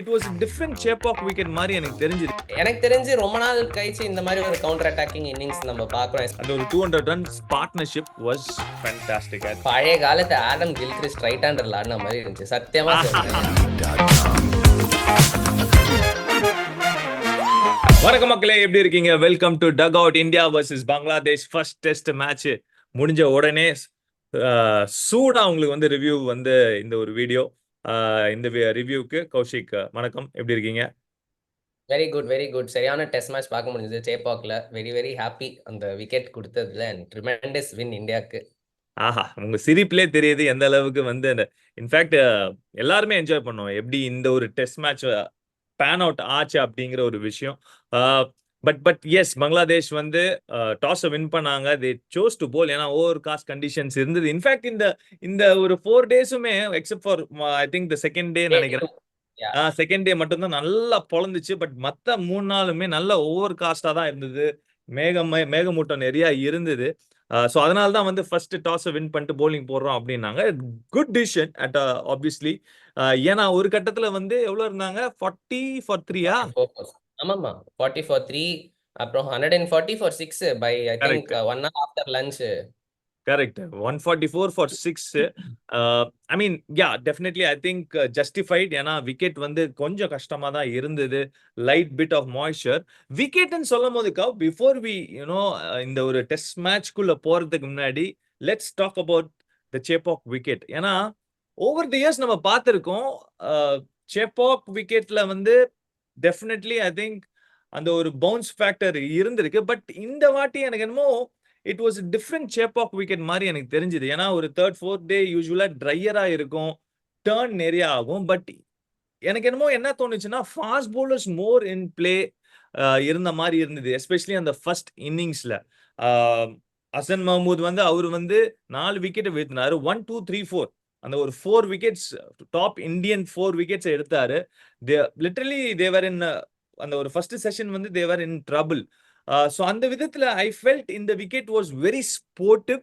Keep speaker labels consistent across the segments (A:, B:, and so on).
A: It was different shape of wicket மாதிரி எனக்கு தெரிஞ்சது.
B: எனக்கு தெரிஞ்சு ரொம்ப நாள் கழிச்சு இந்த மாதிரி ஒரு கவுண்டர் அட்டாக்கிங் இன்னிங்ஸ் நம்ம பார்க்குறோம்.
A: அந்த ஒரு 200 ரன்ஸ் பார்ட்னர்ஷிப் வாஸ் ஃபேண்டாஸ்டிக்.
B: பழைய காலத்து ஆடம் கில்கிரிஸ்ட் ரைட் ஹேண்டர்ல ஆடின மாதிரி இருந்துச்சு சத்தியமா சொல்றேன்.
A: வணக்கம் மக்களே, எப்படி இருக்கீங்க? Welcome to dugout. India versus Bangladesh first test match முடிஞ்ச உடனே சூடா உங்களுக்கு வந்து ரிவ்யூ வந்து இந்த ஒரு வீடியோ. இந்த ரிவ்யூக்கு கௌஷிக் வணக்கம், எப்படி இருக்கீங்க?
B: Very good very good. சரியான டெஸ்ட் மேட்ச் பார்க்க முடிஞ்சது சேப்பாக்ல. வெரி வெரி ஹாப்பி அந்த விக்கெட் கொடுத்ததுல. ட்ரிமெண்டஸ் வின் இந்தியாவுக்கு.
A: ஆஹா, உங்க சிரிப்பிலே தெரியுது எந்த அளவுக்கு வந்து அந்த இன்ஃபேக்ட் எல்லாருமே என்ஜாய் பண்ணோம் எப்படி இந்த ஒரு டெஸ்ட் மேட்ச் பேன் அவுட் ஆச்சு அப்படிங்கிற ஒரு விஷயம். பட் எஸ், பங்களாதேஷ் வந்து டாஸ் வின் பண்ணாங்க. தே சோஸ் டு போல், ஏன்னா ஓவர் காஸ்ட் கண்டிஷன்ஸ் இருந்தது. இன்ஃபேக்ட் இந்த ஒரு 4 டேஸுமே except for I think the second day நினைக்கிறேன். செகண்ட் டே மட்டும்தான் நல்லா பொழந்துச்சு. பட் மற்ற 3 நாளுமே நல்ல ஓவர் காஸ்டா தான் இருந்தது. மேகமூட்டம் நிறைய இருந்தது. ஸோ அதனால தான் வந்து ஃபர்ஸ்ட் டாஸ் வின் பண்ணிட்டு போலிங் போடுறோம் அப்படின்னாங்க. Good decision at obviously. ஏன்னா ஒரு கட்டத்துல வந்து எவ்வளவு இருந்தாங்க? 40 for 3-ஆ?
B: ஆமாமா, 40 for 3, அப்புறம் 140 for 6 by I think 1 hour after lunch.
A: Correct. 144 for 6. I mean, yeah, definitely I think justified. ஏன்னா விக்கெட் வந்து கொஞ்சம் கஷ்டமா தான் இருந்தது. Light bit of moisture. விக்கெட்னு சொல்லும் போது பிஃபோர் வி இந்த ஒரு டெஸ்ட் மேட்ச்க்குள்ள போறதுக்கு முன்னாடி let's talk about the Chepauk wicket. ஏன்னா ஓவர் தி இயர்ஸ் நம்ம பார்த்திருக்கோம். சேப்பாக் விக்கெட்ல வந்து டெஃபினெட்லி ஐ திங்க் அந்த ஒரு பவுன்ஸ் ஃபேக்டர் இருந்திருக்கு. பட் இந்த வாட்டி எனக்கு என்னமோ it was different shape of wicket மாதிரி எனக்கு தெரிஞ்சது. ஏன்னா ஒரு தேர்ட் ஃபோர்த் டே யூஸ்வலா ட்ரையரா இருக்கும், டர்ன் நிறைய ஆகும். பட் எனக்கு என்னமோ என்ன தோணுச்சுன்னா ஃபாஸ்ட் பவுலர்ஸ் மோர் இன் பிளே இருந்த மாதிரி இருந்தது. எஸ்பெஷலி அந்த ஃபர்ஸ்ட் இன்னிங்ஸ்ல ஹசன் மஹமூத் வந்து அவர் வந்து 4 விக்கெட் வீழ்த்தினாரு. 1 2 3 4 அந்த ஒரு 4 விக்கெட்ஸ், டாப் இந்தியன் 4 விக்கெட்ஸ் எடுத்தாரு. லிட்டரலி தேவர் இன் அந்த ஒரு ஃபர்ஸ்ட் செஷன் வந்து தேவர் இன் ட்ரபிள். ஸோ அந்த விதத்துல ஐ ஃபெல்ட் இந்த விக்கெட் வாஸ் வெரி ஸ்போர்ட்டிவ்.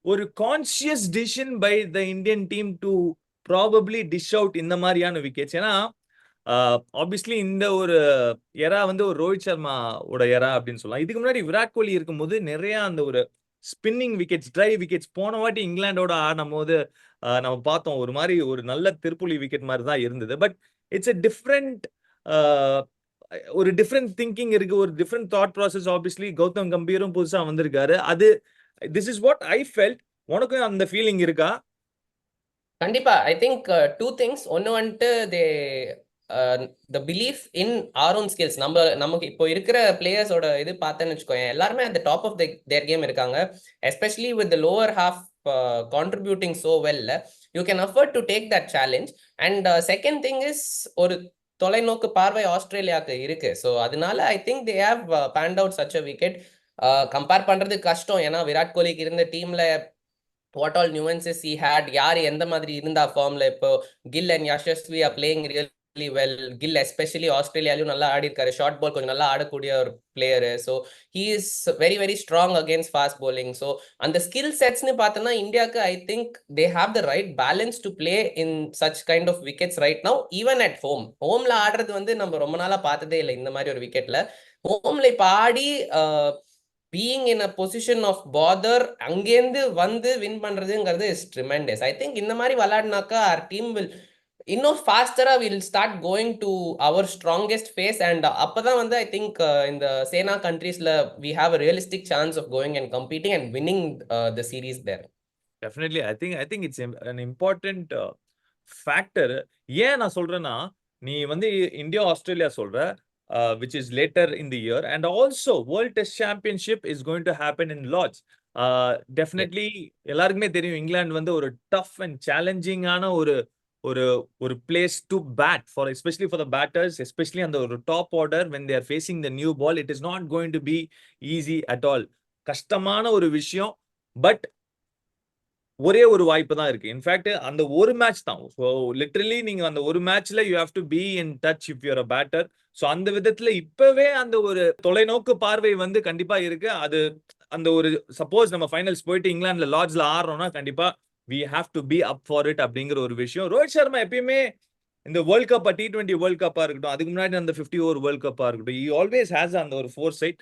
A: ஒரு conscious decision by the Indian team to probably dish out இந்த மாதிரியான விக்கெட்ஸ். ஏன்னா ஆப்வியஸ்லி இந்த ஒரு எரா வந்து ஒரு ரோஹித் சர்மாவோட எரா அப்படின்னு சொல்லலாம். இதுக்கு முன்னாடி விராட் கோலி இருக்கும்போது நிறைய அந்த ஒரு ஸ்பின்னிங் விக்கெட்ஸ், ட்ரை விக்கெட்ஸ் போன வாட்டி இங்கிலாண்டோட ஆடும் போது நம்ம பார்த்தோம். ஒரு மாதிரி ஒரு நல்ல திருப்புலி விக்கெட் மாதிரி தான் இருந்தது. பட் இட்ஸ் எ டிஃப்ரெண்ட், ஒரு டிஃப்ரெண்ட் திங்கிங் இருக்கு, ஒரு different thought process. Obviously Gautam கம்பீரும் புதுசா வந்திருக்காரு. அது this is what I felt. உனக்கும் அந்த ஃபீலிங் இருக்கா?
B: கண்டிப்பா. I think 2 things. ஒன்னு வந்துட்டு the belief in our own skills. நமக்கு இப்போ இருக்கிற பிளேயர்ஸோட இது பார்த்தேன்னு வச்சுக்கோங்க, எல்லாருமே அந்த டாப் ஆஃப் தேர் கேம் இருக்காங்க. Especially with the lower half contributing so well, you can afford to take that challenge. And second thing is, ஒரு தொலைநோக்கு பார்வை ஆஸ்திரேலியாவுக்கு இருக்கு. ஸோ அதனால I think they have planned out such a wicket. Compare பண்றது கஷ்டம். ஏன்னா விராட் கோலிக்கு இருந்த டீம்ல what all nuances he had, யார் எந்த மாதிரி இருந்தா ஃபார்ம்ல. இப்போ Gill and Yashasvi are playing really well. Gill especially ஆஸ்திரேலியாலையும் நல்லா ஆடி இருக்காரு. ஷார்ட் பால் கொஞ்சம் நல்லா ஆடக்கூடிய ஒரு player. So he is very very strong against fast bowling. So அந்த ஸ்கில் செட்ஸ்னு பார்த்தோன்னா இந்தியாவுக்கு I think they have the right balance to play in such kind of wickets right now. Even at ஹோம்ல ஆடுறது வந்து நம்ம ரொம்ப நாளா பார்த்ததே இல்லை இந்த மாதிரி ஒரு விக்கெட்ல. ஹோம்ல இப்போ ஆடி being in a position of bother, அங்கேந்து வந்து வின் பண்றதுங்கிறது இஸ் ட்ரிமெண்டஸ். ஐ திங்க் இந்த மாதிரி விளையாடினாக்கா our team will இன்னும் ஃபாஸ்டரா will start going to our strongest phase. and அப்பதான் வந்து ஐ திங்க் இந்த சேனா கண்ட்ரீஸ்ல we have a realistic chance of going and competing and winning the series there.
A: Definitely, I think it's an important factor. ஏன் நான் சொல்றேன்னா, நீ வந்து India Australia சொல்ற, which is later in the year, and also World Test Championship is going to happen in Lords. Definitely எல்லாருக்குமே தெரியும் இங்கிலாந்து வந்து ஒரு டஃப் அண்ட் சேலஞ்சிங்கான ஒரு ஒரு ஒரு place to bat for, especially for the batters, especially அந்த ஒரு top order when they are facing the new ball. It is not going to be easy at all. கஷ்டமான ஒரு விஷயம். பட் ஒரே ஒரு வாய்ப்பு தான் இருக்கு. இன்ஃபேக்ட் அந்த ஒரு மேட்ச் தான். ஸோ லிட்டரலி நீங்க அந்த ஒரு மேட்ச்ல you have to be in touch if you're a batter. So அந்த விதத்துல இப்பவே அந்த ஒரு தொலைநோக்கு பார்வை வந்து கண்டிப்பா இருக்கு. அது அந்த ஒரு சப்போஸ் நம்ம ஃபைனல்ஸ் போயிட்டு இங்கிலாந்துல லார்ட்ஸ்ல ஆடுறோம்னா கண்டிப்பா we have to be up for it அப்படிங்கிற ஒரு விஷயம். ரோஹித் சர்மா எப்பயுமே இந்த வேர்ல்ட் கப் T20 வேர்ல்ட் கப்பா இருக்கட்டும், அதுக்கு முன்னாடி அந்த 50 ஓவர் வேர்ல்ட் கப்பா இருக்கட்டும், he always has அந்த ஒரு ஃபோர் சைட்.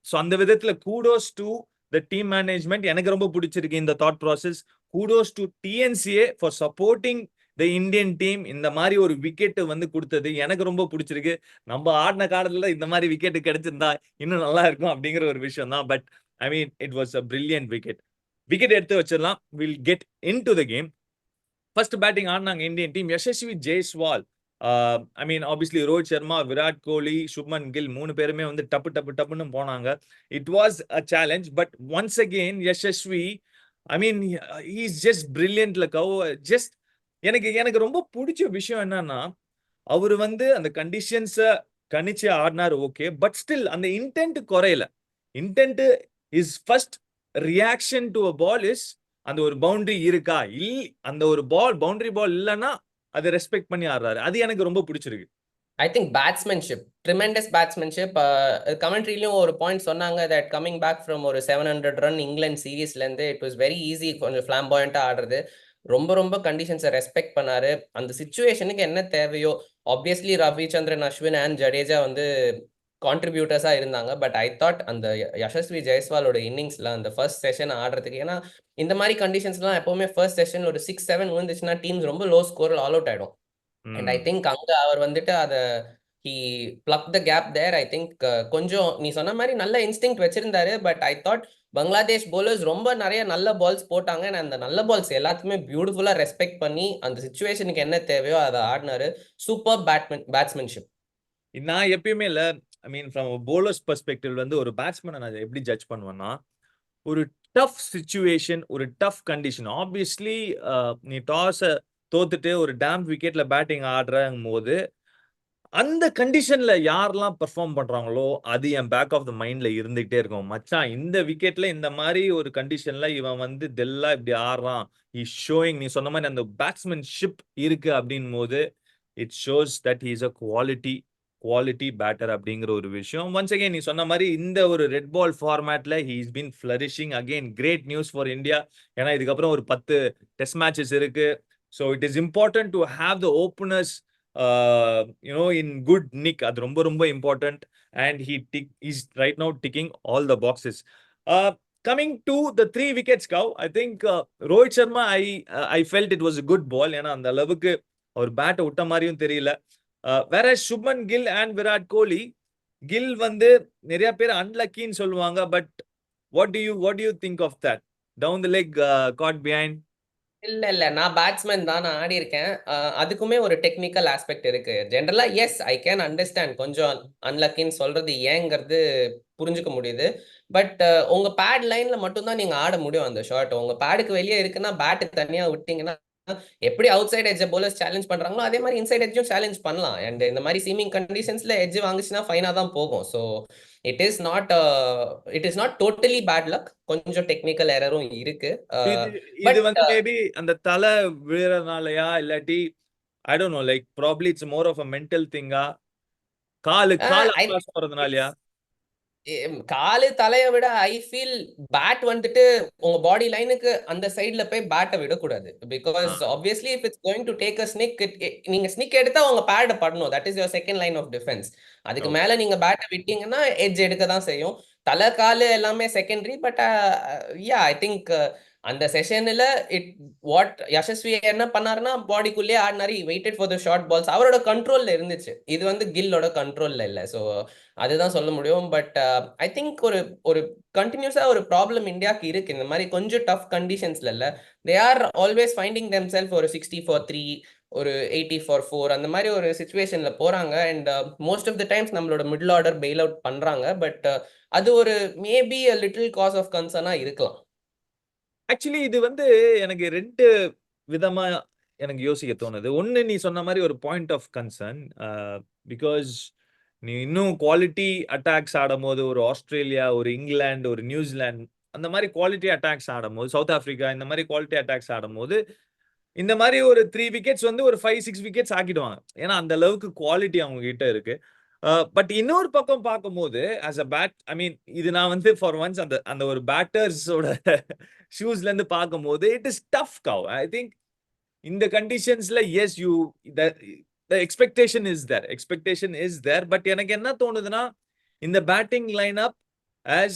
A: ஸோ அந்த விதத்துல kudos to the team management. எனக்கு ரொம்ப பிடிச்சிருக்கு இந்த thought process. Kudos to TNCA for supporting the Indian team. இந்த மாதிரி ஒரு விக்கெட் வந்து கொடுத்தது எனக்கு ரொம்ப பிடிச்சிருக்கு. நம்ம ஆடின காலத்துல இந்த மாதிரி விக்கெட் கிடைச்சிருந்தா இன்னும் நல்லா இருக்கும் அப்படிங்கிற ஒரு விஷயம் தான். But I mean it was a brilliant wicket. Wicket எடுத்து வச்சிடலாம். Will get into the game. First batting ஆடினாங்க Indian team. Yashasvi Jaiswal, I mean obviously Rohit Sharma, Virat Kohli, Shubman Gill 3 பேருமே வந்து டப்புன்னு போனாங்க. It was a challenge. But once again Yashasvi, I mean is just பிரில்லியன்ட்ல cause. Just எனக்கு எனக்கு ரொம்ப பிடிச்ச விஷயம் என்னன்னா, அவரு வந்து அந்த கண்டிஷன்ஸ கணிச்சு ஆடினார். ஓகே, பட் ஸ்டில் அந்த இன்டென்ட் குறையல. Intent is first reaction to a ball is அந்த ஒரு பவுண்டரி இருக்கா, அந்த ஒரு பால் பவுண்டரி பால் இல்லைன்னா அதை ரெஸ்பெக்ட் பண்ணி ஆடுறாரு. அது எனக்கு ரொம்ப பிடிச்சிருக்கு.
B: I think பேட்ஸ்மேன்ஷிப், tremendous பேட்ஸ்மேன்ஷிப். கமெண்ட்ரிலையும் ஒரு பாயிண்ட் சொன்னாங்க தட் கமிங் பேக் ஃப்ரம் ஒரு 700 ரன் இங்கிலாந்து சீரீஸ்லேருந்து இட் வாஸ் வெரி ஈஸி, கொஞ்சம் ஃபிளாம்பாயண்ட்டாக ஆடுறது. ரொம்ப ரொம்ப கண்டிஷன்ஸை ரெஸ்பெக்ட் பண்ணாரு. அந்த சுச்சுவேஷனுக்கு என்ன தேவையோ, ஆப்வியஸ்லி ரவிச்சந்திரன், அஸ்வின் அண்ட் ஜடேஜா வந்து கான்ட்ரிபியூட்டர்ஸாக இருந்தாங்க. பட் ஐ தாட் அந்த யசஸ்வி ஜெய்ஸ்வாலோட இன்னிங்ஸில் அந்த ஃபர்ஸ்ட் செஷன் ஆடுறதுக்கு, ஏன்னா இந்த மாதிரி கண்டிஷன்ஸ்லாம் எப்போவுமே ஃபர்ஸ்ட் செஷன் ஒரு 6-7 விழுந்துச்சுன்னா டீம்ஸ் ரொம்ப லோ ஸ்கோரில் ஆல் அவுட் ஆகிடும். அண்ட் ஐ திங்க் அங்க அவர் வந்துட்டு அதை he plug the gap there. I think கொஞ்சம் நீ சொன்ன மாதிரி நல்ல இன்ஸ்டிங் வச்சிருந்தாரு. But I thought Bangladesh bowlers ரொம்ப நிறைய நல்ல பால்ஸ் போட்டாங்க. அண்ட் அந்த நல்ல பால்ஸ் எல்லாத்துக்குமே பியூட்டிஃபுல்லா ரெஸ்பெக்ட் பண்ணி அந்த சுச்சுவேஷனுக்கு என்ன தேவையோ அதை ஆடினாரு. சூப்பர் பேட்ஸ்மேன்ஷிப்.
A: நான் எப்பயுமே இல்ல, ஐ மீன் ஃப்ரம் போலர்ஸ் பெர்ஸ்பெக்டிவ் வந்து ஒரு பேட்ஸ்மேனை நான் எப்படி ஜட்ஜ் பண்ணுவேன்னா, ஒரு டஃப் சிச்சுவேஷன், ஒரு டஃப் கண்டிஷன். ஆப்வியஸ்லி நீ டாஸை தோத்துட்டு ஒரு டேம் விக்கெட்ல பேட்டிங் ஆடுறங்கும் போது அந்த கண்டிஷன்ல யாரெல்லாம் பெர்ஃபார்ம் பண்றாங்களோ அது என் பேக் ஆஃப் த மைண்ட்ல இருந்துகிட்டே இருக்கும். மச்சான் இந்த விக்கெட்ல இந்த மாதிரி ஒரு கண்டிஷன்ல இவன் வந்து தெல்லா இப்படி ஆடுறான், இஸ் ஷோயிங். நீ சொன்ன மாதிரி அந்த பேட்ஸ்மேன்ஷிப் இருக்கு அப்படின் போது it shows that he is a quality batter அப்படிங்கிற ஒரு விஷயம். ஒன்ஸ் அகைன் நீ சொன்ன மாதிரி இந்த ஒரு ரெட் பால் ஃபார்மேட்ல he is been flourishing. Again great news for India. ஏன்னா இதுக்கப்புறம் ஒரு 10 டெஸ்ட் மேட்சஸ் இருக்கு. So it is important to have the openers in good nick. அது ரொம்ப ரொம்ப important. And he's right now ticking all the boxes. uh, Coming to the 3 wickets cow, I think Rohit Sharma, I felt it was a good ball. ஏன்னா அந்த அளவுக்கு அவர் பேட்டை விட்ட மாதிரியும் தெரியல. whereas Shubman Gill and Virat Kohli, Gill வந்து நிறைய பேர் அன்லக்கின்னு சொல்லுவாங்க. But what do you think of that? Down the leg, caught behind.
B: இல்ல இல்ல, நான் பேட்ஸ்மேன் தான், நான் ஆடி இருக்கேன். அதுக்குமே ஒரு டெக்னிக்கல் ஆஸ்பெக்ட் இருக்கு. ஜென்ரலா எஸ், ஐ கேன் அண்டர்ஸ்டாண்ட் கொஞ்சம் அன்லக்கின்னு சொல்றது ஏங்கிறது புரிஞ்சுக்க முடியுது. பட் உங்க பேட் லைன்ல மட்டும் தான் நீங்க ஆட முடியும் அந்த ஷாட். உங்க பேடுக்கு வெளியே இருக்குன்னா பேட் தனியா விட்டீங்கன்னா எப்படி outside edge bowlers challenge பண்றாங்களோ அதே மாதிரி இன்சைட் எட்ஜும் சேலஞ்ச் பண்ணலாம். அண்ட் இந்த மாதிரி சீமிங் கண்டிஷன்ஸ்ல எட்ஜ் வாங்குச்சுன்னா ஃபைனா தான் போகும். So it is not it is not totally bad luck. கொஞ்சம் டெக்னிக்கல் எரரும் இருக்கு.
A: இது இது
B: பட்
A: வந்து மேபி அந்த தலை விழுறதுனாலயா, இல்லாட்டி I don't know, like probably it's more of a mental திங்கா, கால்
B: ஐ
A: அக்ராஸ் போறதுனாலயா?
B: காலு தலையை விட ஐ ஃபீல் பேட் வந்துட்டு உங்க பாடி லைனுக்கு அந்த சைட்ல போய் பேட்டை விடக்கூடாது. Because obviously if it's going to take a snick, நீங்க ஸ்னிக் எடுத்தா உங்க பேட் படணும். That is your second line of defence. அதுக்கு மேல நீங்க பேட்டை விட்டீங்கன்னா எட்ஜ் எடுக்க தான் செய்யும். தலை காலு எல்லாமே secondary. But ya I think அந்த செஷன்ல வாட் யசஸ்வி என்ன பண்ணாருன்னா பாடிக்குள்ளேயே ஆடினாரு. Waited for the short balls. அவரோட கண்ட்ரோல்ல இருந்துச்சு. இது வந்து கில்லோட கண்ட்ரோல்ல இல்லை. ஸோ அதுதான் சொல்ல முடியும். பட் ஐ திங்க் ஒரு ஒரு கண்டினியூஸா ஒரு ப்ராப்ளம் இந்தியாவுக்கு இருக்கு. இந்த மாதிரி கொஞ்சம் டஃப் கண்டிஷன்ஸ்ல இல்ல, they are always finding themselves ஒரு 60-3, ஒரு 80-4 அந்த மாதிரி ஒரு சுச்சுவேஷன்ல போறாங்க. And most of the times நம்மளோட மிடில் ஆர்டர் பெயில் அவுட் பண்றாங்க. பட் அது ஒரு maybe a little cause of கன்சர்னா இருக்கலாம்.
A: ஆக்சுவலி இது வந்து எனக்கு 2 விதமா எனக்கு யோசிக்க தோணுது. ஒண்ணு, நீ சொன்ன மாதிரி ஒரு பாயிண்ட் ஆஃப் கன்சர்ன். பிகாஸ் நீ இன்னும் குவாலிட்டி அட்டாக்ஸ் ஆடும்போது, ஒரு ஆஸ்திரேலியா, ஒரு இங்கிலாந்து, ஒரு நியூசிலாந்து, அந்த மாதிரி குவாலிட்டி அட்டாக்ஸ் ஆடும்போது, சவுத் ஆப்பிரிக்கா இந்த மாதிரி குவாலிட்டி அட்டாக்ஸ் ஆடும்போது இந்த மாதிரி ஒரு 3 விக்கெட்ஸ் வந்து ஒரு 5-6 விக்கெட்ஸ் ஆக்கிடுவாங்க. ஏன்னா அந்த அளவுக்கு குவாலிட்டி அவங்க கிட்ட இருக்கு. பட் இன்னொரு பக்கம் பார்க்கும்போது ஆஸ் அ பேட், ஐ மீன் இது நான் வந்து ஃபார் ஒன்ஸ் அந்த அந்த ஒரு பேட்டர்ஸோட ஷூஸ்ல இருந்து பார்க்கும்போது it is tough cause. I think இந்த கண்டிஷன்ஸ்ல as you the expectation is there but எனக்கு என்ன தோணுதுன்னா இந்த பேட்டிங் லைனப் as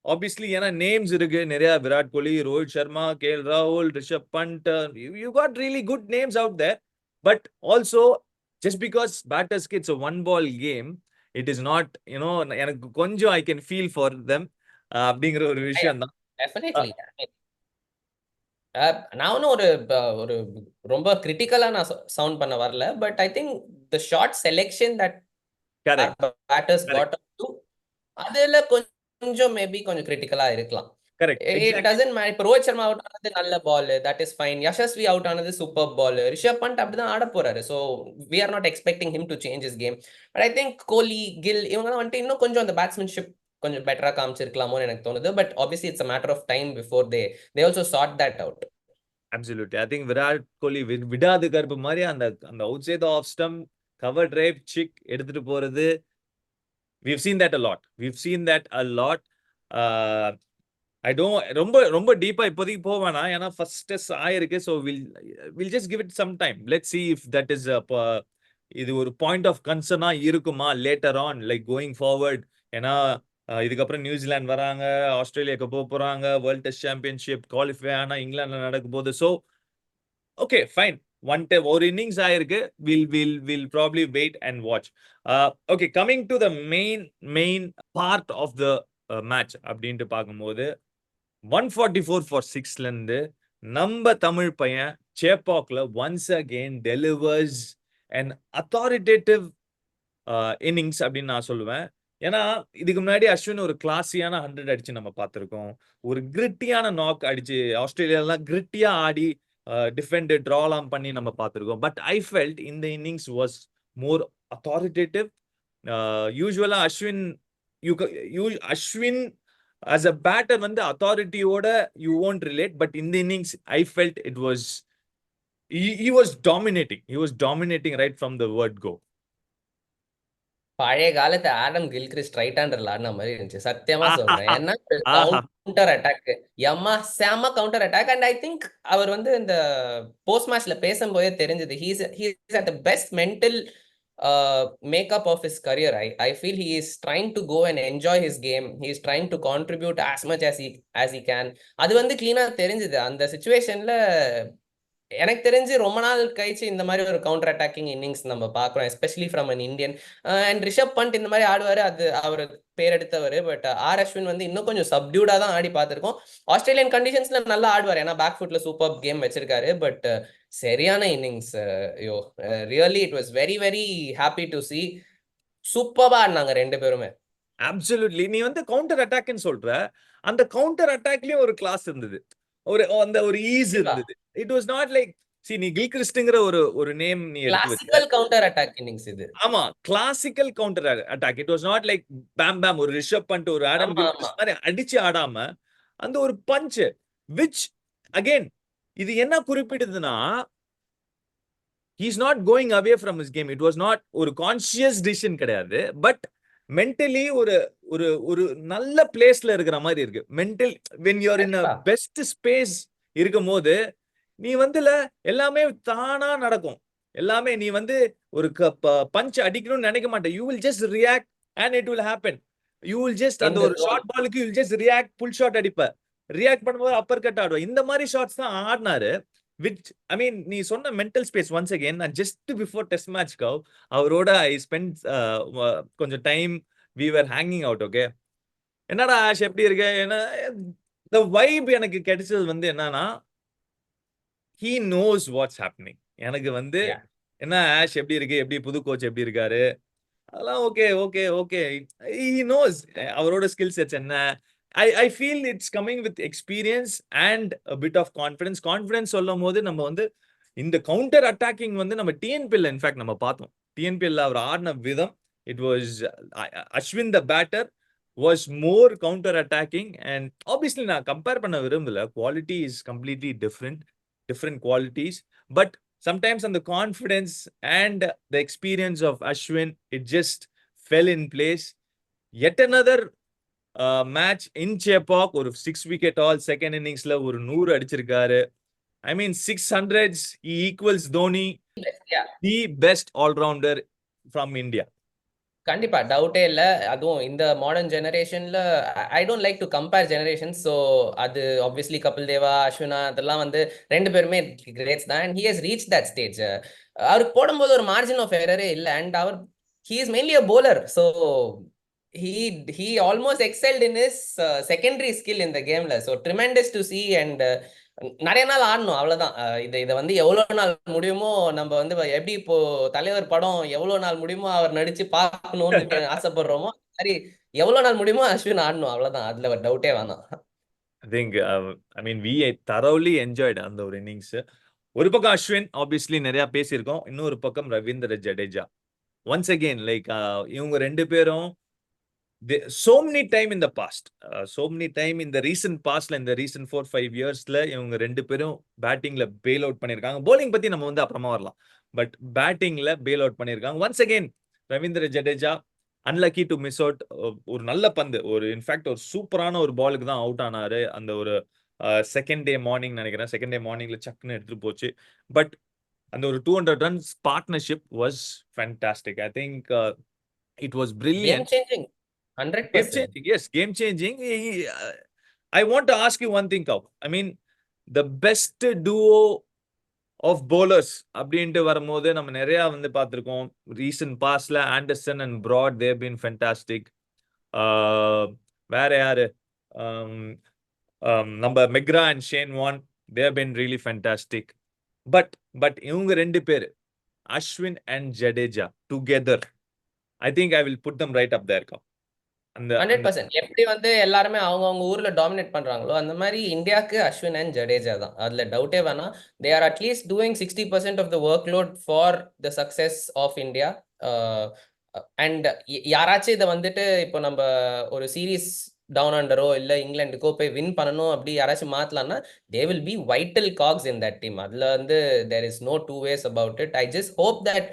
A: obviously ஏன்னா நேம்ஸ் இருக்கு நிறைய விராட் கோலி ரோஹித் சர்மா கேஎல் ராகுல் Rishabh Pant you got really good names out there but also just because batters it's a one ball game it is not எனக்கு கொஞ்சம் I can feel for them அப்படிங்கிற ஒரு விஷயம் தான்
B: டெஃபினெட்லி நான் ஒன்றும் ஒரு ரொம்ப கிரிட்டிக்கலா நான் சவுண்ட் பண்ண வரல but I think the short selection that batters got to அதுல கொஞ்சம் மேபி கொஞ்சம் கிரிட்டிக்கலா இருக்கலாம். It doesn't matter. இப்போ ரோஹித் சர்மா அவுட் ஆனது நல்ல ball, that is fine. Yashasvi out ஆனது சூப்பர் பால். ரிஷப் பண்ட் அப்படிதான் ஆட போறாரு. So we are not expecting him to change is game. But I think Kohli Gill இவங்கலாம் வந்துட்டு இன்னும் கொஞ்சம் அந்த பேட்ஸ்மேன்ஷிப் கொஞ்சம் பெட்டரா காமிச்சிருக்கலாமோன்னு எனக்கு தோணுது. But obviously it's a matter of time before they also sort that out.
A: Absolutely. I think Virat Kohli விடாது கருப்பு மாதிரி அந்த outside off stump cover drive சிக் எடுத்துட்டு போறது we've seen that a lot. I don't ரொம்ப டீப்பா இப்போதைக்கு போவேனா ஏன்னா ஃபர்ஸ்ட் டெஸ்ட் ஆயிருக்கு so will just give it some time let's see if that is இது ஒரு பாயிண்ட் ஆஃப் கன்சர்னா இருக்குமா later on like going forward ஏன்னா இதுக்கப்புறம் நியூசிலாந்து வராங்க ஆஸ்திரேலியாவுக்கு போறாங்க வேர்ல்ட் டெஸ்ட் சாம்பியன்ஷிப் குவாலிஃபை ஆனா இங்கிலாந்துல நடக்க போகுது ஸோ ஓகே ஃபைன் ஒரு இன்னிங்ஸ் ஆயிருக்கு will probably wait and watch okay coming to the main part of the match அப்படின்ட்டு பார்க்கும்போது 144 for 6ல இருந்து நம்ம தமிழ் பையன் சேப்பாக்ல once again delivers and authoritative innings அப்படின்னு நான் சொல்லுவேன் ஏன்னா இதுக்கு முன்னாடி அஸ்வின் ஒரு கிளாஸியான 100 அடிச்சு நம்ம பார்த்திருக்கோம் ஒரு கிரிட்டியான நாக் அடிச்சு ஆஸ்திரேலியாலாம் கிரிட்டியா ஆடி டிஃபெண்ட் டிராலாம் பண்ணி நம்ம பார்த்திருக்கோம் பட் ஐ ஃபெல்ட் இந்த இன்னிங்ஸ் வாஸ் மோர் அத்தாரிட்டேட்டிவ் யூஸ்வலா அஸ்வின் as a batter வந்து authority-ஓட you won't relate but in the innings I felt it was he was dominating right from the word go.
B: பழைய காலத்து Adam Gilchrist right ஹேண்டர்ல ஆடின மாதிரி இருந்துச்சு சத்தியமா சொல்றேன். ஏன்னா கவுண்டர் அட்டாக் செம counter attack and I think அவர் வந்து இந்த போஸ்ட் மேட்ச்ல பேசும்போதே தெரிஞ்சது he's at the best mental makeup of his career. I feel he is trying to go and enjoy his game. He is trying to contribute as much as he can. அது வந்து கிளீனா தெரிஞ்சது அந்த சிச்சுவேஷன்ல. எனக்கு தெரிஞ்சு ரொம்ப நாள் கழிச்சு இந்த மாதிரி ஒரு கவுண்டர் அட்டாக்கிங் இன்னிங்ஸ் நம்ம பாக்குறோம் especially from an Indian. And Rishabh Pant இந்த மாதிரி ஆடுவாரு, அது அவர் பேர் எடுத்தவர். பட் அஸ்வின் வந்து இன்னும் கொஞ்சம் சப்டியூடா தான் ஆடி பார்த்திருக்கோம். ஆஸ்திரேலியன் கண்டிஷன்ஸ்ல நல்லா ஆடுவார் ஏன்னா பேக் ஃபுட்ல சூப்பர் கேம் வச்சிருக்காரு. பட் சரியான innings really it was very very happy to C. சூப்பரா ஆடினாங்க ரெண்டு பேருமே.
A: அப்சல்யூட்லி. நீ வந்து கவுண்டர் அட்டாக்னு சொல்ற, அந்த கவுண்டர் அட்டாக்லயும் ஒரு கிளாஸ் இருந்தது, ஒரு ஈஸ் இருந்தது. இட் வாஸ் நாட் லைக் நீ கில்கிரிஸ்ட்ங்கிற ஒரு நேம் நீ எடுத்து வச்ச
B: கிளாசிக்கல் கவுண்டர் அட்டாக் இன்னிங்ஸ் இது.
A: ஆமா, classical counter attack. It was not like bam ஒரு ரிஷப் பண்ட் ஒரு ஆடம் கில்கிரிஸ்ட் மாதிரி அடிச்சு ஆடாம அந்த ஒரு பஞ்ச் which again இது என்ன குறிப்பிடுதுன்னா he is not going away from his game. It was not ஒரு கான்ஷியஸ் டிசிஷன் கிடையாது, பட் மென்டலி ஒரு நல்ல பிளேஸ்ல இருக்கிற மாதிரி இருக்கு. Mental when you are in a best space இருக்கும் போது நீ வந்துல எல்லாமே தானா நடக்கும். எல்லாமே நீ வந்து ஒரு பஞ்ச் அடிக்கணும்னு நினைக்க மாட்டேன். you will just react and it will happen. you will just அந்த ஒரு ஷார்ட் பாலுக்கு you will just react, pull shot அடிப்ப, ரியாக்ட் பண்ணும்போது அப்பர் கட் ஆடுவ. இந்த மாதிரி ஷாட்ஸ் தான் ஆடினாரு. which I mean நீ சொன்ன மென்டல் ஸ்பேஸ் once again நான் just before test match அவரோட I spent கொஞ்சம் time we were hanging out. Okay, என்னடா ஆஷ் எப்படி இருக்க, ஏன்னா the vibe எனக்கு கிடைச்சது வந்து என்னன்னா he knows what's happening. எனக்கு வந்து என்ன ஆஷ் எப்படி இருக்கு, எப்படி புது கோச் எப்படி இருக்காரு, அதெல்லாம் okay okay okay he knows அவரோட ஸ்கில் செட்ஸ் என்ன. I feel it's coming with experience and a bit of confidence. Confidence சொல்லும் போது நம்ம வந்து இந்த கவுண்டர் அட்டாக்கிங் வந்து நம்ம டிஎன்பிஎல் இன்ஃபேக்ட் நம்ம பார்த்தோம். டிஎன்பிஎல் அவர் ஆடின விதம், it was Ashwin the batter was more counter attacking and obviously நான் கம்பேர் பண்ண விரும்பல. quality is completely different qualities, but sometimes on the confidence and the experience of Ashwin it just fell in place. Yet another match in Chepauk ஒரு 6 wicket all second இன்னிங்ஸ்ல ஒரு 100 அடிச்சிருக்காரு. I mean, 600s, he equals Dhoni,
B: Yeah.
A: the best all-rounder from India.
B: கண்டிப்பா டவுட்டே இல்ல. அதுவும் இந்த modern ஜெனரேஷன்ல I don't like to compare generations. So அது ஆப்வியஸ்லி கபில் தேவா, அஸ்வினா அதெல்லாம் வந்து ரெண்டு பேருமே கிரேட்ஸ் தான். And he has reach that stage. அவருக்கு போடும்போது ஒரு மார்ஜின் ஆஃப் எரரே இல்லை. அண்ட் அவர் he is mainly a bowler. So he almost excelled in his secondary skill in the gameல. So tremendous to see. And நிறைய நாள் ஆடணும் அவ்வளவுதான். இதை வந்து எவ்வளவு நாள் முடியுமோ நம்ம வந்து எப்படி இப்போ தலைவர் படம் எவ்வளவு நாள் முடியுமோ அவர் நடிச்சு பார்க்கணும்னு ஆசைப்படுறோமோ மாதிரி எவ்வளவு நாள் முடியுமோ அஸ்வின் ஆடணும் அவ்வளவுதான். அதுல ஒரு டவுட்டே வேணாம்.
A: I think, I mean, we thoroughly enjoyed அந்த ஒரு இன்னிங்ஸ். ஒரு பக்கம் அஸ்வின் ஆப்வியஸ்லி நிறைய பேசியிருக்கோம், இன்னொரு பக்கம் Ravindra Jadeja. Once again like இவங்க ரெண்டு பேரும் so many time in the past, so many time in the recent past, in the recent 4-5 yearsல இவங்க ரெண்டு பேரும் பேட்டிங்ல பெயில் அவுட் பண்ணிருக்காங்க. bowling பத்தி நம்ம வந்து அப்புறமா வரலாம், பட் பேட்டிங்ல பெயில் அவுட் பண்ணிருக்காங்க. Once again Ravindra Jadeja unlucky to miss out. ஒரு நல்ல பந்து, ஒரு இன்ஃபேக்ட் ஒரு சூப்பரான ஒரு பாலுக்கு தான் அவுட் ஆனாரு. அந்த ஒரு செகண்ட் டே மார்னிங் நினைக்கிறேன், செகண்ட் டே மார்னிங்ல சக்குன்னு எடுத்துட்டு போச்சு. பட் அந்த ஒரு 200 runs partnership was fantastic. I think it was
B: game
A: brilliant.
B: Changing
A: Game
B: 100%.
A: changing, yes, game changing. I want to ask you one thing, Kav. I mean, the best duo of bowlers அப்படின்ட்டு வரும்போது நம்ம நிறைய வந்து பார்த்திருக்கோம். Recent பாஸ்ட்ல Anderson and Broad, they've been fantastic. வேற யாரு? நம்ம McGrath and Shane Warne, they've been really fantastic. But இவங்க ரெண்டு பேர், Ashwin and Jadeja together, I think I will put them right up there, Kav. அந்த
B: 100%. எப்படி வந்து எல்லாருமே அவங்க ஊர்ல டாமினேட் பண்றாங்களோ அந்த மாதிரி இந்தியாவுக்கு அஸ்வின் அண்ட் ஜடேஜா தான். அதுல டவுட்டே வேணாம். They are at least doing 60% of the work load for the success of India. And யாராச்சும் இதை வந்துட்டு இப்போ நம்ம ஒரு சீரீஸ் டவுன் அண்டரோ இல்ல இங்கிலாந்துக்கோ போய் வின் பண்ணணும் அப்படி யாராச்சும் மாத்தலாம்னா they will be vital cogs in that team. அதுல வந்து there is no two ways about it. I just hope that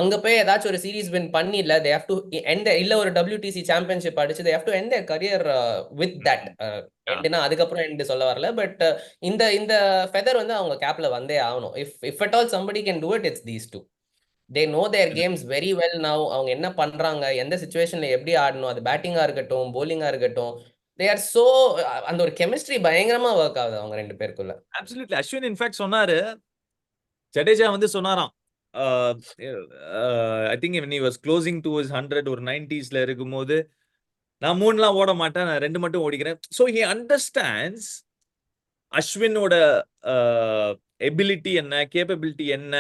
B: அங்க போய் ஏதாச்சும் ஒரு சீரீஸ் வின் பண்ணி இல்ல தே ஹேவ் டு எண்ட் இல்ல ஒரு WTC சாம்பியன்ஷிப் அடிச்சு they have to end their career with that. எண்ட்னா அதுக்கப்புறம் எண்ட் சொல்ல வரல. பட் இந்த இந்த ஃபெதர் வந்து அவங்க கேப்ல வந்தே ஆகணும். If at all somebody can do it, it's these two. they know their games very well now. அவங்க என்ன பண்றாங்க, எந்த சிச்சுவேஷன்ல எப்படி ஆடணும், அது பேட்டிங்கா இருக்கட்டும் போலிங்கா இருக்கட்டும், they are so அந்த ஒரு கெமிஸ்ட்ரி பயங்கரமா ஒர்க் ஆகுது அவங்க ரெண்டு பேருக்குள்ள.
A: அப்சல்யூட்லி. அஸ்வின் இன்ஃபேக்ட் சொன்னாரு, ஜடேஜா வந்து சொன்னாராம், I think when he was closing to his 100 ஒரு 90sல இருக்கும்போது, நான் 3லாம் ஓட மாட்டேன், நான் 2 மட்டும் ஓடிக்கிறேன். So he understands அஸ்வினோட எபிலிட்டி என்ன, கேப்பபிலிட்டி என்ன,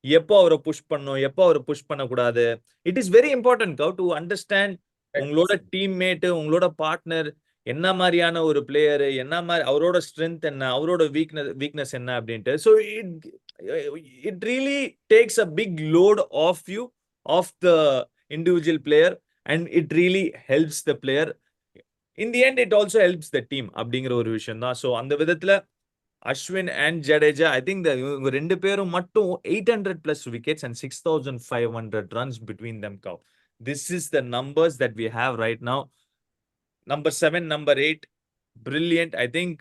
A: எப்போ அவரை புஷ் பண்ணும், எப்போ அவரை புஷ் பண்ணக்கூடாது. It is very important Kav to understand உங்களோட டீம்மேட், உங்களோட பார்ட்னர் என்ன மாதிரியான ஒரு பிளேயர், என்ன மாதிரி அவரோட ஸ்ட்ரென்த் என்ன, அவரோட வீக்னஸ் என்ன அப்படின்ட்டு. So it really takes a big load of you, of the individual player, and it really helps the player. In the end it also helps the team அப்படிங்கிற ஒரு விஷயம் தான். ஸோ அந்த விதத்துல Ashwin and Jadeja, I think இவங்க ரெண்டு பேரும் மட்டும் 800+ wickets and 6,500 runs between them, Cow. This is the numbers that we have right now. Number 7, number 8, brilliant. I think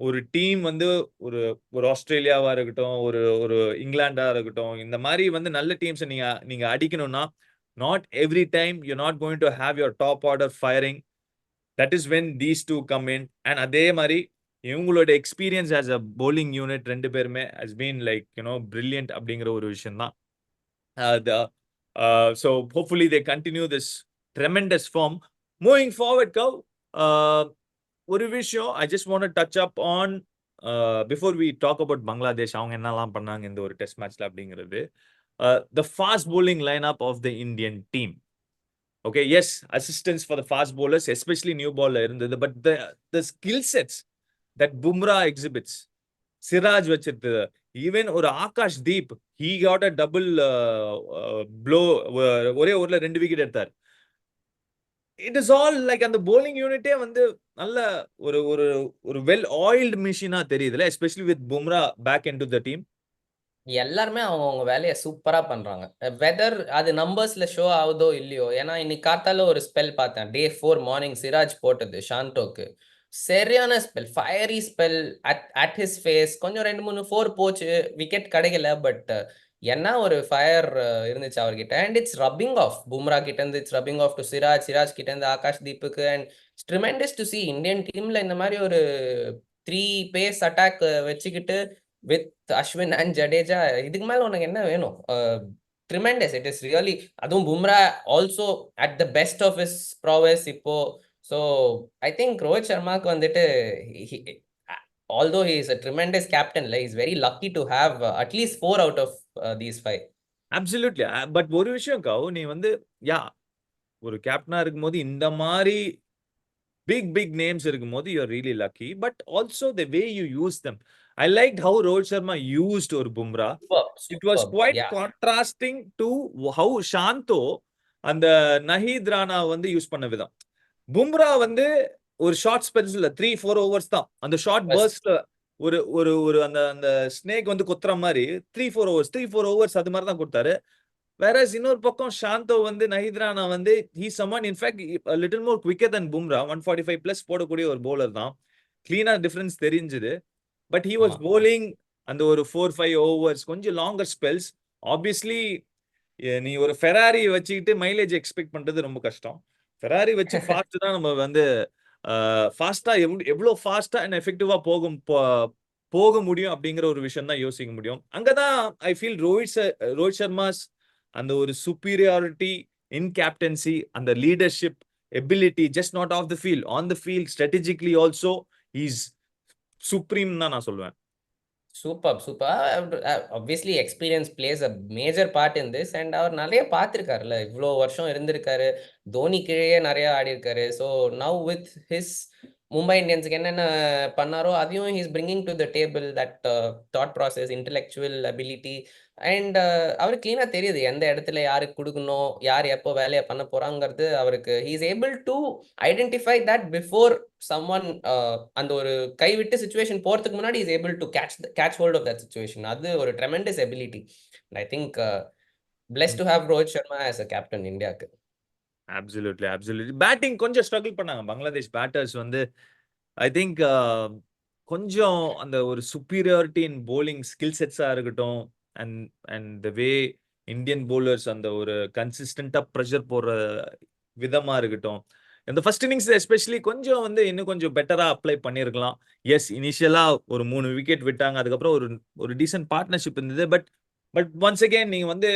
A: ஒரு டீம் வந்து ஒரு ஒரு ஆஸ்திரேலியாவா இருக்கட்டும், ஒரு ஒரு இங்கிலாண்டா இருக்கட்டும், இந்த மாதிரி வந்து நல்ல டீம்ஸ் நீங்க அடிக்கணும்னா, not every time you're not going to have your top order firing. That is when these two come in. And அதே மாதிரி இவங்களோட experience as a bowling unit ரெண்டு பேருமே has been like brilliant அப்படிங்கிற ஒரு விஷயம் தான். So hopefully they continue this tremendous form moving forward, Cow. ஒரு விஷயம் I just want to touch up on before we talk about Bangladesh, அவங்க என்னெல்லாம் பண்ணாங்க இந்த ஒரு டெஸ்ட் மேட்ச்ல அப்படிங்கிறது, the fast bowling lineup of the Indian team. Okay, yes, assistance for the fast bowlers, especially new bowler இருந்தது, but the skill sets that Bumrah exhibits, Siraj வச்சிருந்தது, even ஒரு Akash Deep, he got a double blow, ஒரே ஓவர்ல 2 wicket எடுத்தார். It is all like அந்த bowling யூனிட்டே வந்து நல்ல ஒரு ஒரு ஒரு வெல் ஆயில்டு மிஷினா தெரியுதுல, especially with Bumrah back into the team.
B: எல்லாருமே அவங்க வேலையை சூப்பரா பண்றாங்க. வெதர் அது நம்பர்ஸ்ல ஷோ ஆகுதோ இல்லையோ, ஏன்னா இன்னைக்கு காத்தால ஒரு ஸ்பெல் பார்த்தேன், டே 4 மார்னிங் சிராஜ் போட்டது ஷாண்டோக்கு. சரியான spell, fiery spell at his face. கொஞ்சம் 2 3 4 போச்சு, விக்கெட் கிடைக்கல. பட் என்ன ஒரு ஃபயர் இருந்துச்சு அவர்கிட்ட. And it's rubbing off Bumrah கிட்ட இருந்து, it's rubbing off to Siraj கிட்ட இருந்து ஆகாஷ் தீப்புக்கு. And it's tremendous to see Indian டீம்ல இந்த மாதிரி ஒரு 3 பேஸ் அட்டாக் வச்சுக்கிட்டு வித் அஸ்வின் அண்ட் ஜடேஜா. இதுக்கு மேல உனக்கு என்ன வேணும்? Tremendous, it is really. அதுவும் Bumrah also at the best of his prowess இப்போ. ஸோ ஐ திங்க் ரோஹித் சர்மாக்கு வந்துட்டு, although he is a tremendous captain, like he's very lucky to have at least 4 out of these 5.
A: Absolutely. But ஒரு விஷயம் கௌ, நீ வந்து யா ஒரு கேப்டனா இருக்கும்போது இந்த மாதிரி big names இருக்கும்போது you are really lucky. But also the way you use them. I liked how Rohit Sharma used ஒரு Bumrah.
B: Superb,
A: It was
B: superb.
A: quite
B: Yeah,
A: contrasting to how Shanto அந்த நஹீத் ராணா வந்து யூஸ் பண்ண விதம். பும்ரா வந்து ஒரு short ஸ்பெல்ஸ்ல 3-4 overs தான். அந்த short
B: yes.
A: பர்ஸ்ட்ல ஒரு ஒரு ஒரு அந்த அந்த ஸ்னேக் வந்து கொத்துற மாதிரி 3-4 ஓவர்ஸ் அது மாதிரி தான் கொடுத்தாரு. Whereas இன்னொரு பக்கம் ஷாந்தோ வந்து நஹித்ரானா வந்து he someone in fact a little more quicker than Bumrah. 145 plus போடக்கூடிய ஒரு bowler தான். கிளீனா டிஃபரன்ஸ் தெரிஞ்சது. பட் he was
B: ஆமா.
A: bowling அந்த ஒரு 4-5 ஓவர்ஸ் கொஞ்சம் லாங்கர் ஸ்பெல்ஸ். ஆப்வியஸ்லி நீ ஒரு ஃபெராரி வச்சுக்கிட்டு மைலேஜ் எக்ஸ்பெக்ட் பண்றது ரொம்ப கஷ்டம். ஃபெராரி வச்சு ஃபாஸ்ட் தான் நம்ம வந்து ஃபாஸ்டா எவ்வளோ ஃபாஸ்டா அண்ட் எஃபெக்டிவா போக முடியும் அப்படிங்கிற ஒரு விஷயம் தான் யோசிக்க முடியும். அங்கதான் ஐ ஃபீல் ரோஹித் சர்மாஸ் அந்த ஒரு சுப்பீரியாரிட்டி இன் கேப்டன்சி, அந்த leadership ability, just not of the field, on the field strategically also is supreme தான் நான் சொல்லுவேன்.
B: Super, super. Obviously experience plays a major part in this. And அவர் நிறைய பார்த்துருக்காருல்ல, இவ்வளோ வருஷம் இருந்திருக்காரு, தோனி கீழே நிறைய ஆடி இருக்காரு. So now with his Mumbai இந்தியன்ஸுக்கு என்னென்ன பண்ணாரோ அதையும் he's bringing to the table, that thought process, intellectual ability. And அவருக்கு கிளீனாக தெரியுது எந்த இடத்துல யாருக்கு கொடுக்கணும், யார் எப்போ வேலையை பண்ண போறாங்கிறது அவருக்கு. He is able to identify that before someone அந்த ஒரு கைவிட்டு சுச்சுவேஷன் போறதுக்கு முன்னாடி is able to catch hold of that situation. அது ஒரு tremendous ability. I think bless to have Rohit Sharma as a captain இந்தியாவுக்கு.
A: அப்சல்யூட்லி. பேட்டிங் கொஞ்சம் ஸ்ட்ரகிள் பண்ணாங்க பங்களாதேஷ் பேட்டர்ஸ் வந்து. ஐ திங்க் கொஞ்சம் அந்த ஒரு சுப்பீரியாரிட்டி இன் போலிங் ஸ்கில் செட்ஸா இருக்கட்டும், and and the way Indian bowlers அந்த ஒரு கன்சிஸ்டன்டா ப்ரெஷர் போடுற விதமா இருக்கட்டும், இந்த ஃபர்ஸ்ட் இன்னிங்ஸ் எஸ்பெஷலி கொஞ்சம் வந்து இன்னும் கொஞ்சம் பெட்டரா அப்ளை பண்ணியிருக்கலாம். எஸ், இனிஷியலா ஒரு 3 விக்கெட் விட்டாங்க. அதுக்கப்புறம் ஒரு ஒரு டீசென்ட் பார்ட்னர்ஷிப் இருந்தது. பட் பட் ஒன்ஸ் அகேன் நீங்க வந்து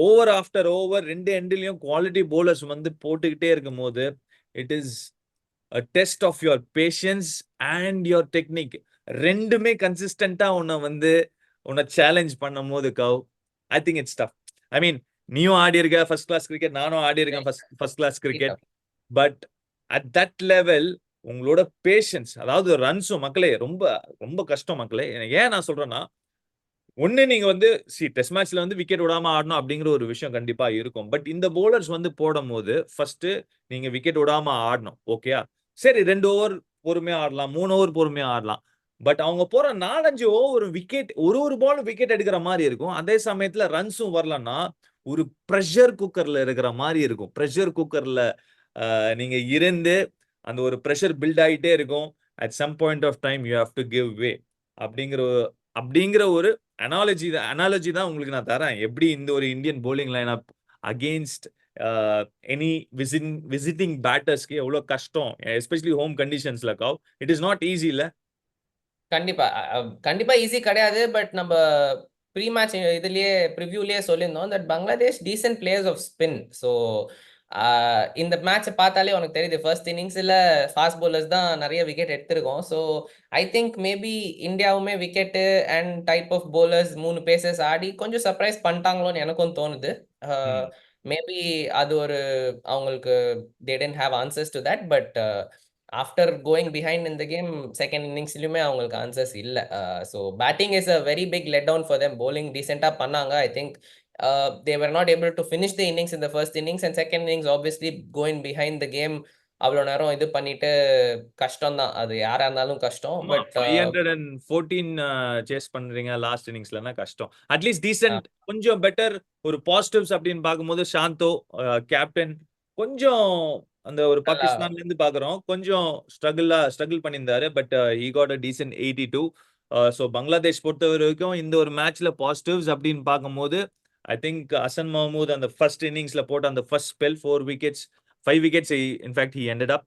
A: ஓவர் ஆஃப்டர் ஓவர் 2 எண்ட்லயும் குவாலிட்டி போலர்ஸ் வந்து போட்டுக்கிட்டே இருக்கும் போது it is test of your patience and your technique. ரெண்டுமே கன்சிஸ்டன்டா உன்னை சேலஞ்ச் பண்ணும் போது cause, I think it's tough. I mean, நீயும் ஆடி இருக்க ஃபர்ஸ்ட் கிளாஸ் கிரிக்கெட், நானும் ஆடி இருக்கேன் first class cricket. But at that level உங்களோட பேஷன்ஸ், அதாவது ரன்ஸும் மக்களே ரொம்ப ரொம்ப கஷ்டம் மக்களே. ஏன் நான் சொல்றேன்னா, ஒண்ணு நீங்க வந்து டெஸ்ட் மேட்ச்ல வந்து விக்கெட் விடாம ஆடணும் அப்படிங்கிற ஒரு விஷயம் கண்டிப்பா இருக்கும். பட் இந்த போலர்ஸ் வந்து போடும் போது ஃபர்ஸ்ட் நீங்க விக்கெட் விடாம ஆடணும். ஓகேயா? சரி, 2 ஓவர் பொறுமையா ஆடலாம், 3 ஓவர் பொறுமையா ஆடலாம். பட் அவங்க போற 4-5 ஓவர் விக்கெட், ஒரு பால் விக்கெட் எடுக்கிற மாதிரி இருக்கும். அதே சமயத்துல ரன்ஸும் வரலன்னா ஒரு ப்ரெஷர் குக்கர்ல இருக்கிற மாதிரி இருக்கும். ப்ரெஷர் குக்கர்ல நீங்க இருந்து அந்த ஒரு ப்ரெஷர் பில்ட் ஆகிட்டே இருக்கும். At some point of time you have to give way அப்படிங்கிற அப்படிங்கிற ஒரு அனாலஜி தான் உங்களுக்கு நான் தரேன். எப்படி இந்த ஒரு Indian bowling line up against any visiting பேட்டர்ஸ்க்கு எவ்வளவு கஷ்டம், எஸ்பெஷலி ஹோம் கண்டிஷன்ஸ்ல cause. It is not easy இல்ல.
B: கண்டிப்பா. கண்டிப்பா ஈஸி கிடையாது. பட் நம்ம ப்ரீ மேட்ச் இதுலயே ப்ரிவ்யூலயே சொல்லியிருந்தோம் that Bangladesh decent players of spin. So இந்த மேட்சை பார்த்தாலே உனக்கு தெரியுது, ஃபர்ஸ்ட் இன்னிங்ஸ்ல ஃபாஸ்ட் bowlers தான் நிறைய விக்கெட் எடுத்திருக்கோம். ஸோ ஐ திங்க் மேபி இந்தியாவுமே wicket and type of bowlers 3 paces ஆடி கொஞ்சம் சர்ப்ரைஸ் பண்ணிட்டாங்களோன்னு எனக்கும் தோணுது. மேபி அது ஒரு அவங்களுக்கு they didn't have answers to that. But after going behind in the game second இன்னிங்ஸ்லயுமே அவங்களுக்கு ஆன்சர்ஸ் இல்லை. So batting is a very big let down for them. bowling டீசெண்டாக பண்ணாங்க. ஐ திங்க் they were not able to finish the innings in the first innings, and second innings obviously going behind the game அவ்வளோ நேரம் இது பண்ணிட்டு கஷ்டம் தான், அது யாரா இருந்தாலும் கஷ்டம். பட்
A: 514 சேஸ் பண்றீங்க லாஸ்ட் இன்னிங்ஸ்லனா கஷ்டம். அட்லீஸ்ட் டீசென்ட் கொஞ்சம் பெட்டர் ஒரு பாசிட்டிவ்ஸ் அப்படின்னு பார்க்கும்போது சாந்தோ கேப்டன் கொஞ்சம் அந்த ஒரு
B: நல்லா
A: பாகிஸ்தான்ல இருந்து பாக்குறோம். கொஞ்சம் ஸ்ட்ரகிள் பண்ணியிருந்தாரு. But he got a decent 82. So Bangladesh பொறுத்த வரைக்கும் இந்த ஒரு மேட்ச்ல பாசிட்டிவ்ஸ் அப்படின்னு பார்க்கும்போது ஐ திங்க் ஹசன் மஹமூத் அந்த ஃபர்ஸ்ட் இன்னிங்ஸ்ல போட்ட அந்த first spell 4 wickets 5 wickets in fact he ended up.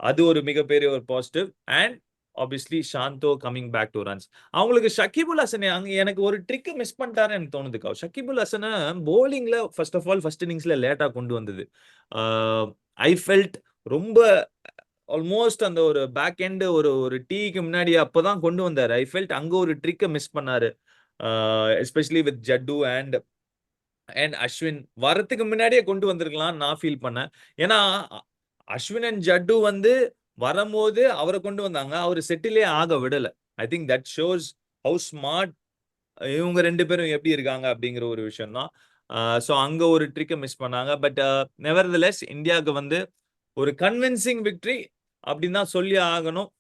A: அது ஒரு மிகப்பெரிய ஒரு positive. And obviously Shanto coming back to runs. அவங்களுக்கு ஷகிபுல் ஹசன் அங்க எனக்கு ஒரு ட்ரிக் மிஸ் பண்ணிட்டாருன்னு எனக்கு தோணுதுக்கா. ஷகிபுல் ஹசனை போலிங்ல ஃபர்ஸ்ட் ஆஃப் ஆல் ஃபர்ஸ்ட் இன்னிங்ஸ்ல லேட்டா கொண்டு வந்தது. ஐ ஃபெல்ட் ரொம்ப ஆல்மோஸ்ட் அந்த ஒரு பேக் எண்ட் ஒரு ஒரு டீக்கு முன்னாடி அப்பதான் கொண்டு வந்தாரு. ஐ ஃபெல்ட் அங்க ஒரு ட்ரிக்கை மிஸ் பண்ணாரு. Especially with Jaddu and and Ashwin வரத்துக்கு முன்னாடியே கொண்டு வந்திருக்கலாம் நான் ஃபீல் பண்ணேன். ஏன்னா அஸ்வின் அண்ட் ஜட்டு வந்து வரும்போது அவரை கொண்டு வந்தாங்க. அவர் செட்டிலே ஆக விடல. I think that shows how smart இவங்க 2 பேரும் எப்படி இருக்காங்க அப்படிங்கிற ஒரு விஷயம் தான். ஸோ அங்க ஒரு ட்ரிக்கை மிஸ் பண்ணாங்க. பட் நெவர்தலெஸ் இந்தியாவுக்கு வந்து ஒரு கன்வின்சிங் விக்டரி அப்படின்னு தான் சொல்லி ஆகணும்.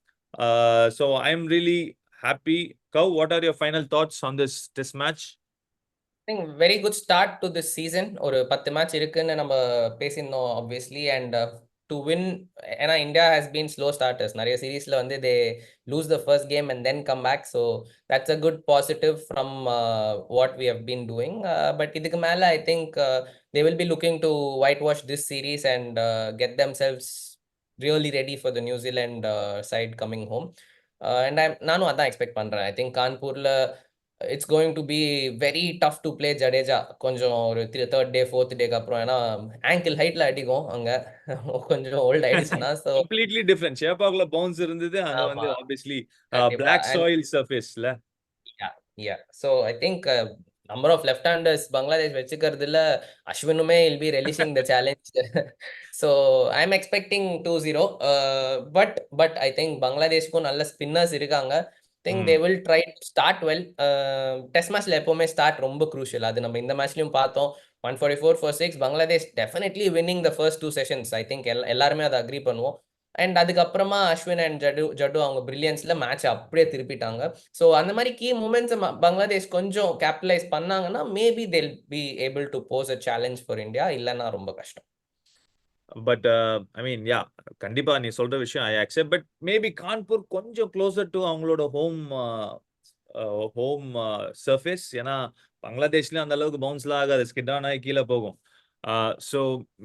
A: So I am really happy. Kav, what are your final thoughts on this test match?
B: think very good start to this season. ஒரு 10 மேட்ச் இருக்குன்னு நம்ம பேசியிருந்தோம் obviously and to win ஏன்னா India has been slow starters. நிறைய சீரீஸ்ல வந்து they lose the first game and then come back. So that's a good positive from what we have been doing. But இதுக்கு மேல I think they will be looking to whitewash this series and get themselves really ready for the New Zealand side coming home. And நானும் அதான் expect பண்றேன். I think கான்பூர்ல it's going to be very tough to play Jadeja கொஞ்சம் ஒரு third day fourth டேக்கு அப்புறம் ஏன்னா angle ஹைட்ல அடிக்கும் அங்க கொஞ்சம் ஓல்ட் ஆயிடுச்சுன்னா ஸோ
A: கம்ப்ளீட்லி டிஃபரெண்ட். ஷேப்பாக்ல பவுன்ஸ் இருந்தது. அங்க
B: ஆமா
A: வந்து ஆப்வியஸ்லி
B: கண்டிப்பா
A: பிளாக்
B: அண்ட்
A: சாயில் சர்ஃபேஸ்ல.
B: So I think number of left handers Bangladesh வச்சுக்கிறதுல அஸ்வினுமே will be relishing the challenge so I am expecting 2-0 but I think பங்களாதேஷ்க்கும் நல்ல ஸ்பின்னர்ஸ் இருக்காங்க. Think they will try to start well. Test மேட்ச்ல எப்பவுமே start ரொம்ப crucial. அது நம்ம இந்த மேட்ச்லயும் பார்த்தோம். 144 for 6 Bangladesh definitely winning the first 2 sessions. I think எல்லாருமே அதை அக்ரி பண்ணுவோம். அண்ட் அதுக்கப்புறமா அஸ்வின் அண்ட் ஜட்டு அவங்க பிரில்லியன்ஸ்ல மேட்ச் அப்படியே திருப்பிட்டாங்க. ஸோ அந்த மாதிரி கீ மூமெண்ட்ஸ் பங்களாதேஷ் கொஞ்சம் கேபிட்டலைஸ் பண்ணாங்கன்னா maybe they'll be able to pose a challenge for India. இல்லைன்னா ரொம்ப கஷ்டம்.
A: பட் ஐ மீன் யா, கண்டிப்பா நீ சொல்ற விஷயம் I accept. But maybe Kanpur கொஞ்சம் க்ளோசர் டு அவங்களோட ஹோம் சர்ஃபேஸ். ஏன்னா பங்களாதேஷ்லயும் அந்த அளவுக்கு பவுன்ஸ்லாம் ஆகாது, ஸ்கிட் ஆன் ஆகி கீழே போகும். So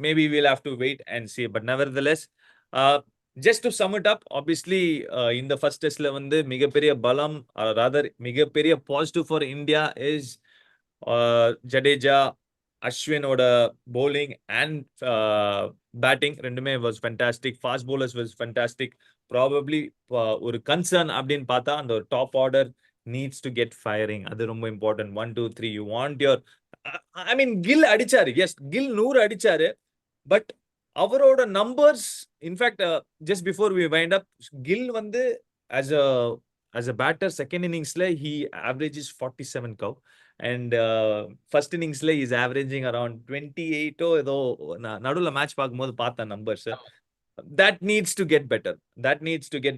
A: maybe will have to wait and see. But nevertheless just to sum it up, obviously இந்த ஃபர்ஸ்ட் டெஸ்ட்ல வந்து மிகப்பெரிய பலம், ராதர் மிகப்பெரிய positive for India is Jadeja அஸ்வினோட bowling and பேட்டிங் ரெண்டுமே was fantastic. Fast bowlers was fantastic. Probably ஒரு concern அப்படின்னு பார்த்தா அந்த ஒரு top order needs to get firing. அது ரொம்ப important. 1 2 3 you want your I mean Gill அடிச்சாரு. எஸ், கில் 100 அடிச்சாரு. பட் அவரோட numbers in fact just before we wind up, Gill வந்து ஆஸ் அ பேட்டர் செகண்ட் இன்னிங்ஸ்ல ஹி ஆவரேஜஸ் 47 கவ். அண்ட் ஃபர்ஸ்ட் இன்னிங்ஸ்ல இஸ் ஆவரேஜிங் அரௌண்ட் 28 ஏதோ. நடுவில் மேட்ச் பார்க்கும்போது பார்த்தேன் numbers. That needs to get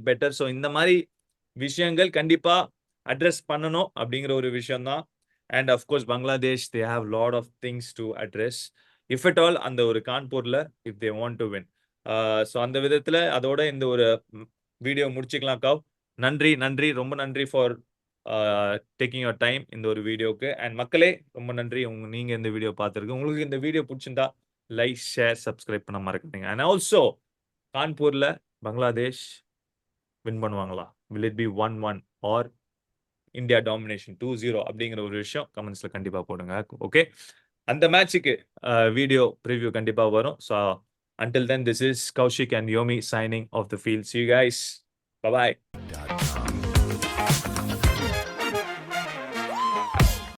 A: better. So இந்த மாதிரி விஷயங்கள் கண்டிப்பா அட்ரஸ் பண்ணணும் அப்படிங்கிற ஒரு விஷயம் தான். And of course Bangladesh they have lot of things to address if at all அந்த ஒரு கான்பூர்ல if they want to win. So அந்த விதத்துல அதோட இந்த ஒரு வீடியோ முடிச்சுக்கலாம். கவ், நன்றி நன்றி, ரொம்ப நன்றி ஃபார் டேக்கிங் யுவர் டைம் இந்த ஒரு வீடியோக்கு. அண்ட் மக்களே ரொம்ப நன்றி நீங்க இந்த வீடியோ பார்த்துருக்கு. உங்களுக்கு இந்த வீடியோ பிடிச்சிருந்தா லைக் ஷேர் சப்ஸ்கிரைப் பண்ண மறக்காதீங்க. அண்ட் ஆல்சோ கான்பூர்ல பங்களாதேஷ் வின் பண்ணுவாங்களா? will it be 1-1 or India domination 2-0 அப்படிங்கிற ஒரு விஷயம் கமெண்ட்ஸ்ல கண்டிப்பா போடுங்க. ஓகே, அந்த மேட்சுக்கு வீடியோ ப்ரிவ்யூ கண்டிப்பா வரும். So until then, this is Kaushik and Yomi signing off the field. See you guys. Bye bye.